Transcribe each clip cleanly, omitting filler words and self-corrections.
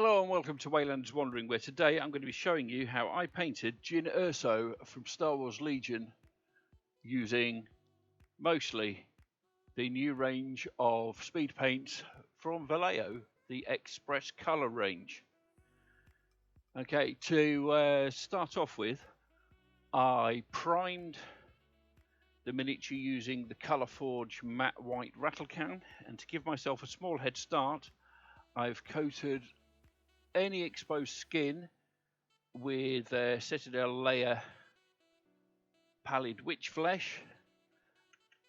Hello and welcome to Waylander's Wandering, where today I'm going to be showing you how I painted Jyn Erso from Star Wars Legion using mostly the new range of speed paints from Vallejo, the Express Colour range. Okay, to start off with, I primed the miniature using the Colour Forge matte white rattle can, and to give myself a small head start, I've coated any exposed skin with Citadel layer pallid witch flesh,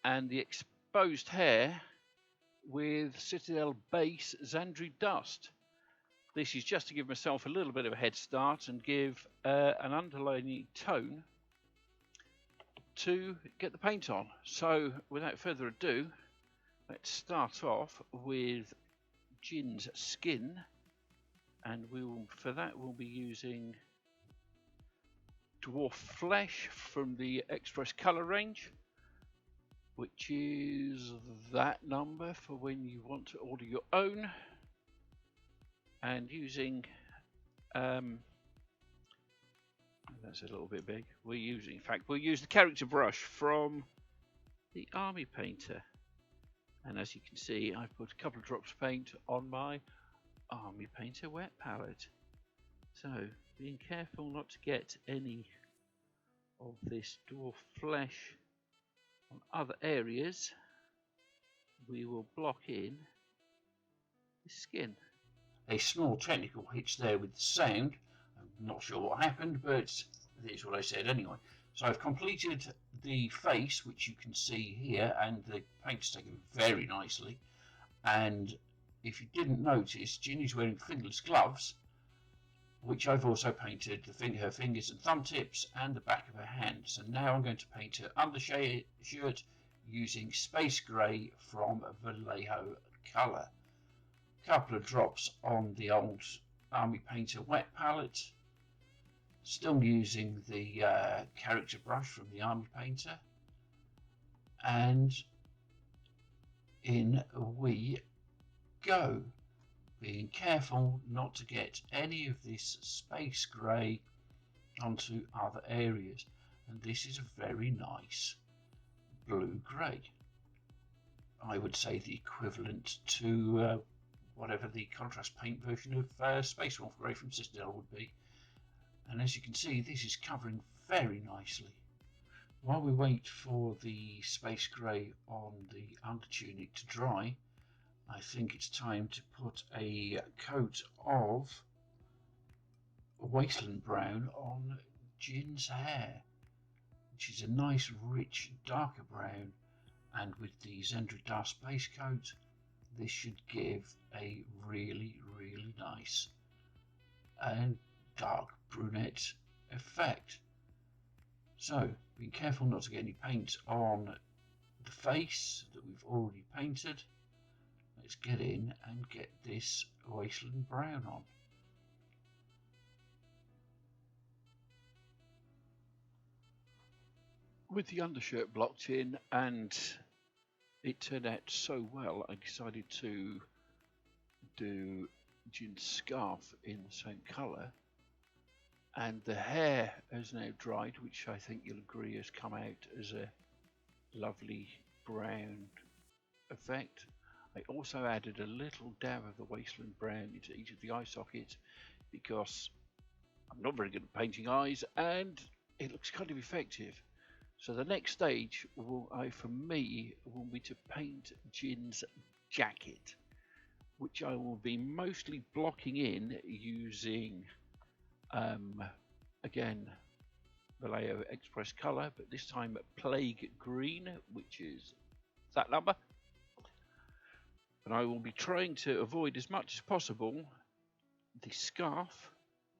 and the exposed hair with Citadel base Xandri dust. This is just to give myself a little bit of a head start and give an underlying tone to get the paint on. So without further ado, let's start off with Jyn's skin. And for that we'll be using Dwarf Flesh from the Express Colour range, which is that number for when you want to order your own, and using that's a little bit big. We'll use the character brush from the Army Painter, and as you can see I've put a couple of drops of paint on my Army Painter wet palette. So being careful not to get any of this dwarf flesh on other areas, we will block in the skin. A small technical hitch there with the sound. I'm not sure what happened, but here's what I said anyway. So I've completed the face, which you can see here, and the paint's taken very nicely. And if you didn't notice, Jyn is wearing fingerless gloves, which I've also painted her fingers and thumb tips and the back of her hand. So now I'm going to paint her undershirt using Space Grey from Vallejo Colour. A couple of drops on the old Army Painter wet palette, still using the character brush from the Army Painter, and in we go, being careful not to get any of this space grey onto other areas. And this is a very nice blue grey. I would say the equivalent to whatever the contrast paint version of Space Wolf Grey from Citadel would be. And as you can see, this is covering very nicely. While we wait for the space grey on the undertunic to dry, I think it's time to put a coat of Wasteland Brown on Jyn's hair, which is a nice rich darker brown, and with the Xandri dust base coat this should give a really nice and dark brunette effect. So being careful not to get any paint on the face that we've already painted, let's get in and get this Wasteland Brown on. With the undershirt blocked in and it turned out so well, I decided to do Jyn's scarf in the same colour, and the hair has now dried, which I think you'll agree has come out as a lovely brown effect. I also added a little dab of the Wasteland Brown into each of the eye sockets because I'm not very good at painting eyes and it looks kind of effective. So the next stage for me will be to paint Jyn's jacket, which I will be mostly blocking in using again Vallejo Express Colour, but this time Plague Green, which is that number. And I will be trying to avoid as much as possible the scarf,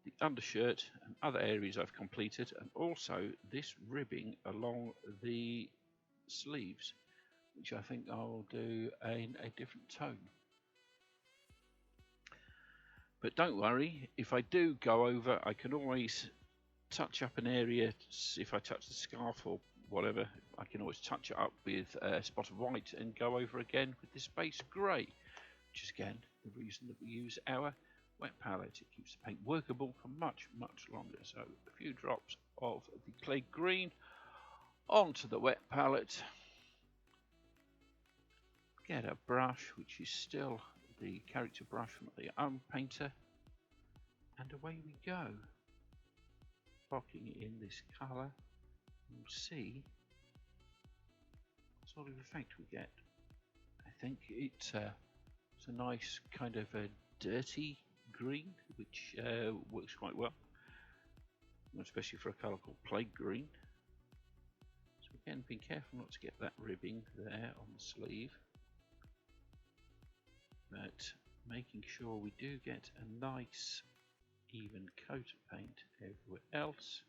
the undershirt and other areas I've completed, and also this ribbing along the sleeves, which I think I'll do in a different tone. But don't worry, if I do go over, I can always touch up an area. If I touch the scarf or whatever, I can always touch it up with a spot of white and go over again with the space grey, which is again the reason that we use our wet palette. It keeps the paint workable for much longer. So a few drops of the clay green onto the wet palette. Get a brush, which is still the character brush from the Army Painter, and away we go. Blocking it in this colour, we'll see what sort of effect we get. I think it's a nice kind of a dirty green, which works quite well, especially for a colour called plague green. So again, being careful not to get that ribbing there on the sleeve, but making sure we do get a nice even coat of paint everywhere else.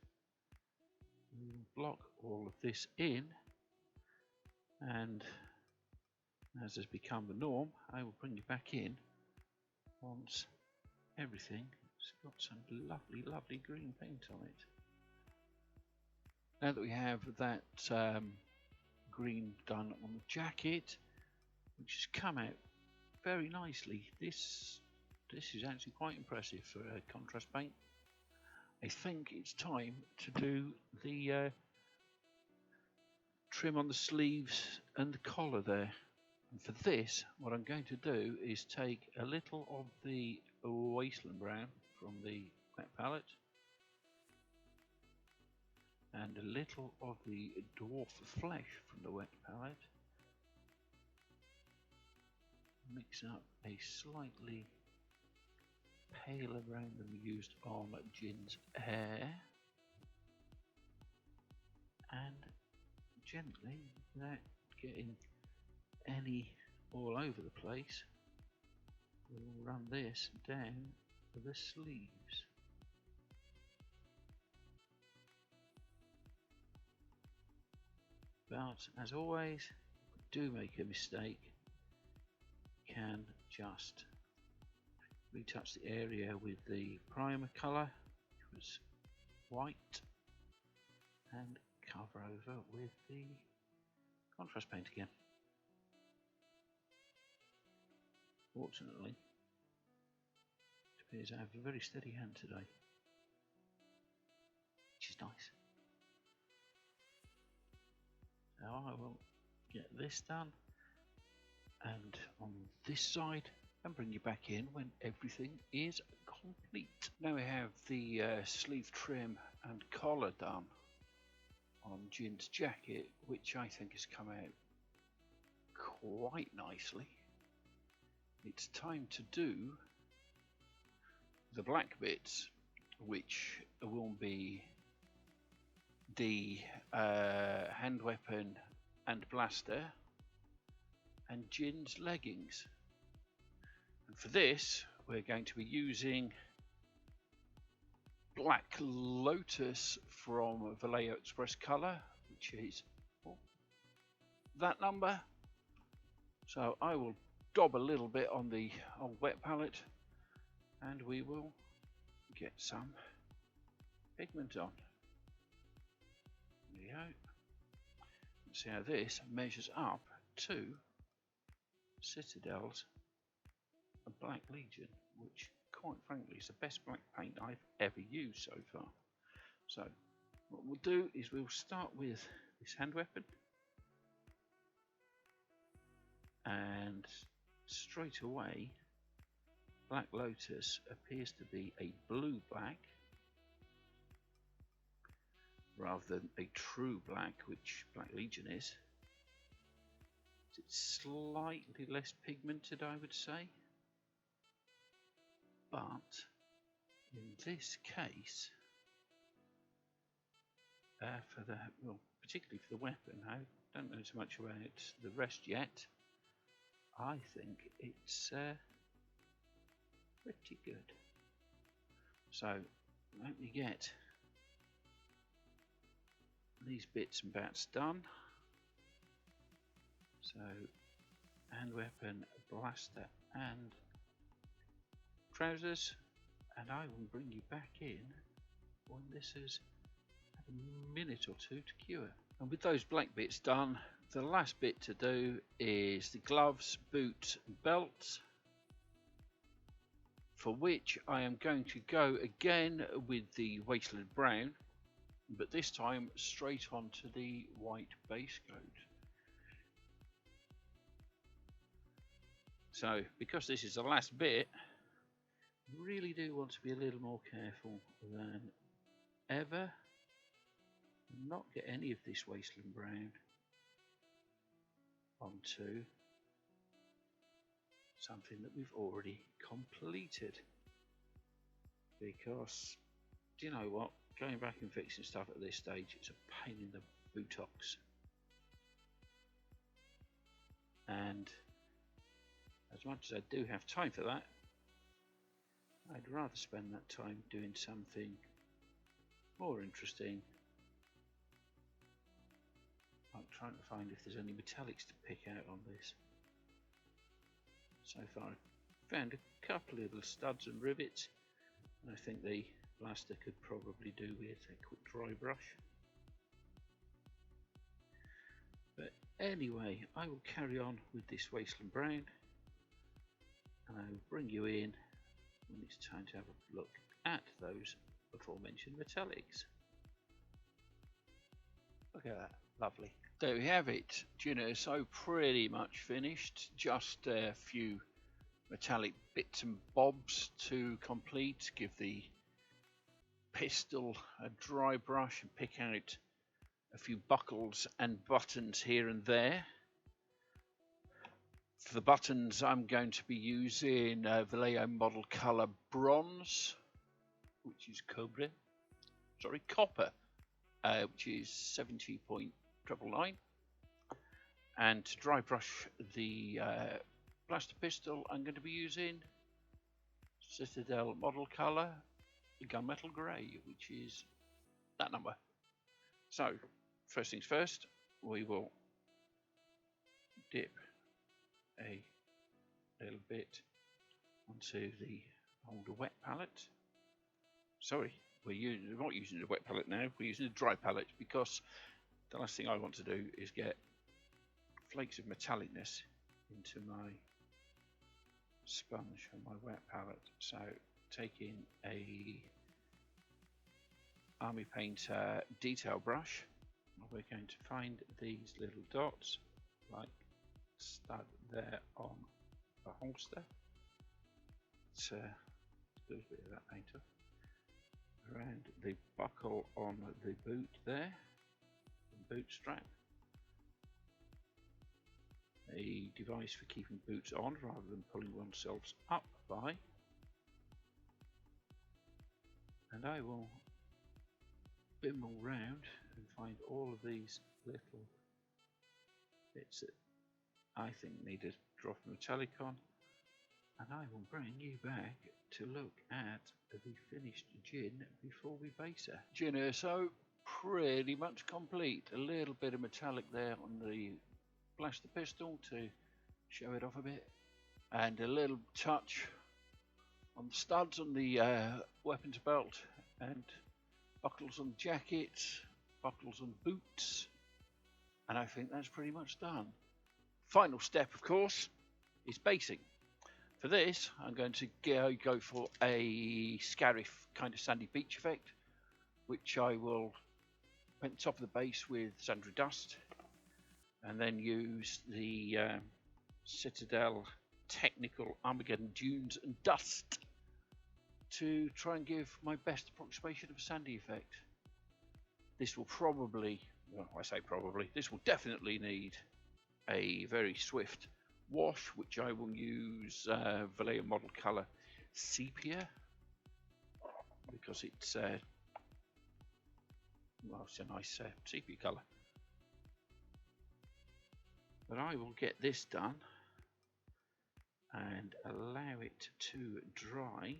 We'll block all of this in, and as has become the norm, I will bring you back in once everything has got some lovely green paint on it. Now that we have that green done on the jacket, which has come out very nicely, this is actually quite impressive for a contrast paint. I think it's time to do the trim on the sleeves and the collar there. And for this, what I'm going to do is take a little of the Wasteland Brown from the wet palette and a little of the Dwarf Flesh from the wet palette. Mix up a slightly paler brown than we used on Jyn's hair, and gently, without getting any all over the place, we'll run this down the sleeves. But as always, if we do make a mistake, you can just retouch the area with the primer colour, which was white, and cover over with the contrast paint again. Fortunately, it appears I have a very steady hand today, which is nice. So I will get this done, and on this side, and bring you back in when everything is complete. Now we have the sleeve trim and collar done on Jyn's jacket, which I think has come out quite nicely. It's time to do the black bits, which will be the hand weapon and blaster and Jyn's leggings. And for this, we're going to be using Black Lotus from Vallejo Express Colour, which is that number. So I will daub a little bit on the old wet palette, and we will get some pigment on. There we go. Let's see how this measures up to Citadel's Black Legion, which quite frankly is the best black paint I've ever used so far. So what we'll do is we'll start with this hand weapon, and straight away Black Lotus appears to be a blue black rather than a true black, which Black Legion is. It's slightly less pigmented, I would say, but in this case, particularly for the weapon, I don't know so much about the rest yet. I think it's pretty good. So let me get these bits and bats done. So hand weapon, blaster and trousers, and I will bring you back in when this has had a minute or two to cure. And with those black bits done, the last bit to do is the gloves, boot and belt. for which I am going to go again with the Wasteland Brown, but this time straight onto the white base coat. So because this is the last bit, I really do want to be a little more careful than ever and not get any of this Wasteland Brown onto something that we've already completed, because do you know what, going back and fixing stuff at this stage, it's a pain in the buttocks, and as much as I do have time for that, I'd rather spend that time doing something more interesting, like trying to find if there's any metallics to pick out on this. So far I've found a couple of little studs and rivets, and I think the blaster could probably do with a quick dry brush. But anyway, I will carry on with this Wasteland Brown, and I will bring you in when it's time to have a look at those aforementioned metallics. Look at that, lovely. There we have it, Jyn Erso pretty much finished. Just a few metallic bits and bobs to complete. Give the pistol a dry brush and pick out a few buckles and buttons here and there. For the buttons, I'm going to be using Vallejo model color bronze, which is copper, which is 70.999. And to dry brush the blaster pistol, I'm going to be using Citadel model color gunmetal grey, which is that number. So first things first, we will dip a little bit onto the older wet palette. Sorry, we're not using the wet palette now, we're using the dry palette, because the last thing I want to do is get flakes of metallicness into my sponge on my wet palette. So taking a Army Painter detail brush, we're going to find these little dots like stud there on the holster. So do a bit of that paint off around the buckle on the boot there, the boot strap, a device for keeping boots on rather than pulling oneself up by, and I will bim all round and find all of these little bits that I think need a drop of metallic on, and I will bring you back to look at the finished Jyn before we base her. Jyn Erso pretty much complete. A little bit of metallic there on the blaster pistol to show it off a bit, and a little touch on the studs on the weapons belt, and buckles on jackets, buckles on boots, and I think that's pretty much done. Final step, of course, is basing. For this, I'm going to go for a Scarif kind of sandy beach effect, which I will paint the top of the base with Sandra Dust, and then use the Citadel Technical Armageddon Dunes and Dust to try and give my best approximation of a sandy effect. This will probably, well, I say probably, this will definitely need a very swift wash, which I will use Vallejo model color sepia, because it's well, it's a nice sepia color. But I will get this done and allow it to dry.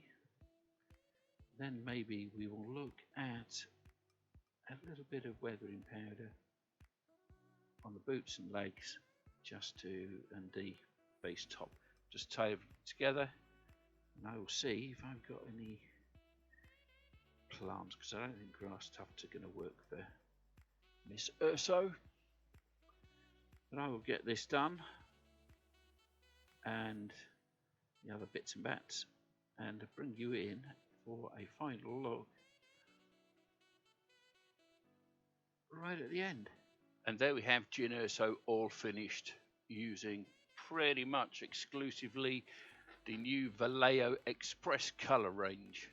Then maybe we will look at a little bit of weathering powder on the boots and legs, just to, and the base top, just tie it together, and I will see if I've got any plants, because I don't think grass tufts are going to work for Miss Erso. But I will get this done and the other bits and bats, and bring you in for a final look right at the end. And there we have Jyn Erso all finished using pretty much exclusively the new Vallejo Express colour range.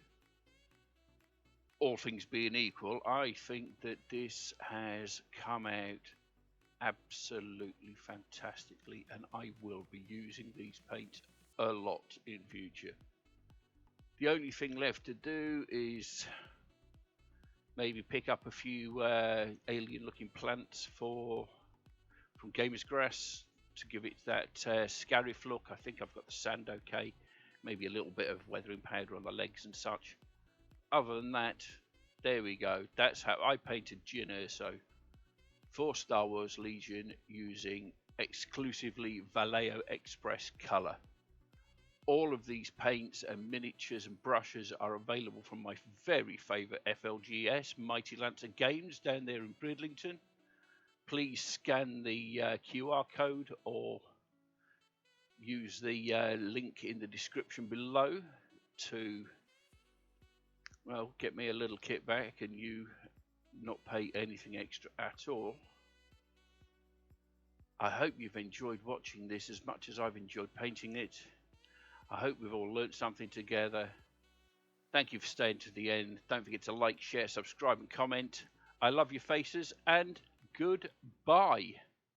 All things being equal, I think that this has come out absolutely fantastically, and I will be using these paints a lot in future. The only thing left to do is maybe pick up a few alien looking plants from Gamer's Grass to give it that scarif look. I think I've got the sand okay, maybe a little bit of weathering powder on the legs and such. Other than that, there we go. That's how I painted Jyn Erso for Star Wars Legion using exclusively Vallejo Express colour. All of these paints and miniatures and brushes are available from my very favourite FLGS, Mighty Lancer Games, down there in Bridlington. Please scan the QR code or use the link in the description below to, well, get me a little kit back and you not pay anything extra at all. I hope you've enjoyed watching this as much as I've enjoyed painting it. I hope we've all learnt something together. Thank you for staying to the end. Don't forget to like, share, subscribe and comment. I love your faces, and goodbye.